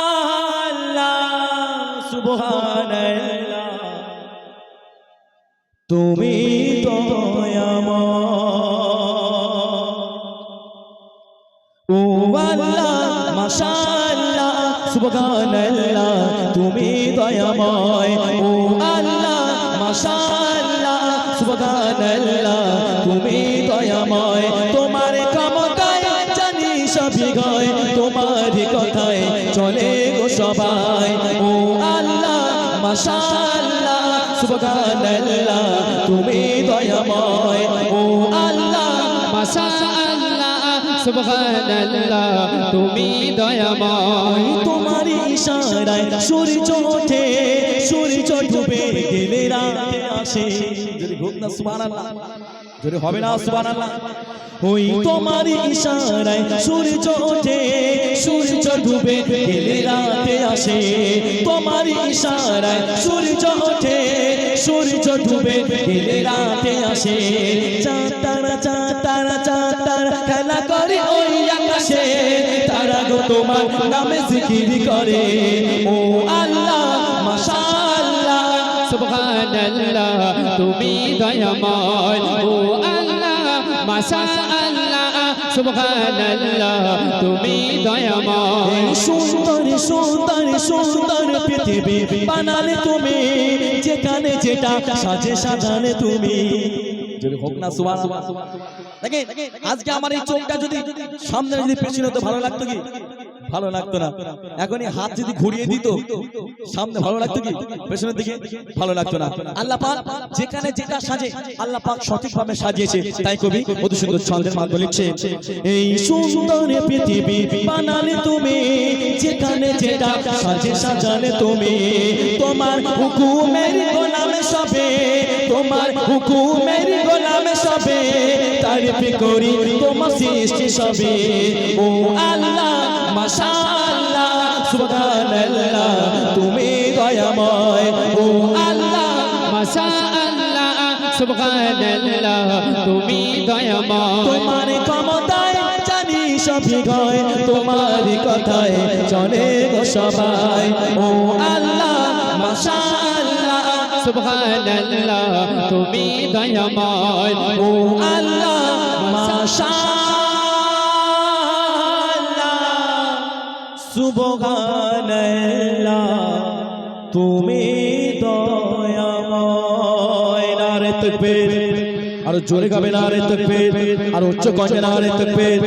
মাশাআল্লাহ সুবহানাল্লাহ তুমি দয়াময় ও আল্লাহ মাশাআল্লাহ সুবহানাল্লাহ তুমি দয়াময় ও আল্লাহ মাশাআল্লাহ সুবহানাল্লাহ তুমি দয়াময় তোমার ক্ষমতায় জানি সবই হয় তোমার কথায় চলে গো সবাই ও আল্লাহ মাশাআল্লাহ সুবহানাল্লাহ তুমি দয়াময় ও আল্লাহ মাশাআল্লাহ সুবহানাল্লাহ তুমি দয়াময় তোমার ইশারায় সূর্য ওঠে সূর্য ডুবে গেলে রাত আসে যদি হোক না সুবহানাল্লাহ যদি হবে না সুবহানাল্লাহ ওই তোমার ইশারায় সূর্য ওঠে সূর্য ডুবে গেলে রাত আসে তোমার ইশারায় সূর্য ওঠে সূর্য ডুবে গেলে রাত আসে চাঁদ তারা খেলা করে ওই আকাশে তারা গো তোমার নামে জিকির করে ও আল্লাহ মাশাআল্লাহ সুবহানাল্লাহ তুমি দয়াময় ও আল্লাহ মাশাআল্লাহ সুবহানাল্লাহ তুমি দয়াময় সুন্দর সুন্দর সুন্দর পৃথিবী বানালে তুমি যেখানে যেটা সাজে সাজালে তুমি যদি হোক না সুবহানাল্লাহ দেখেন আজকে আমার এই চোখটা যদি সামনে যদি পেছনে হতো ভালো লাগতো কি ভালো লাগতো না এখন এই হাত যদি ঘুরিয়ে দিত সামনে ভালো লাগতো কি পেছনের দিকে ভালো লাগতো না আল্লাহ পাক যেখানে যেটা সাজে আল্লাহ পাক সঠিকভাবে সাজিয়েছে তাই কবি মধুসূদন ছন্দের মাধ্যমে লিখছে এই সুন্দর পৃথিবী বানালে তুমি যেখানে যেটা সাজে সাজালে তুমি তোমার হুকুমের গোলামে সবে তোমার হুকুমের গোলামে সবে তারিফ করি তোমার সৃষ্টি সবে ও আল্লাহ মাশাআল্লাহ সুবহানাল্লাহ তুমি দয়াময় ও আল্লাহ মাশাআল্লাহ সুবহানাল্লাহ তুমি দয়াময় তোমার ক্ষমতায় জানি সবই হয় তোমার কথায় চলে গো সবাই ও আল্লাহ মাশাআল্লাহ সুবহানাল্লাহ তুমি দয়াময় ও আল্লাহ মাশাআল্লাহ সুবহানাল্লাহ তুমি দয়াময় নারে তাকবীর আর জোরে গাবে নারে তাকবীর আর উচ্চ কণ্ঠে নারে তাকবীর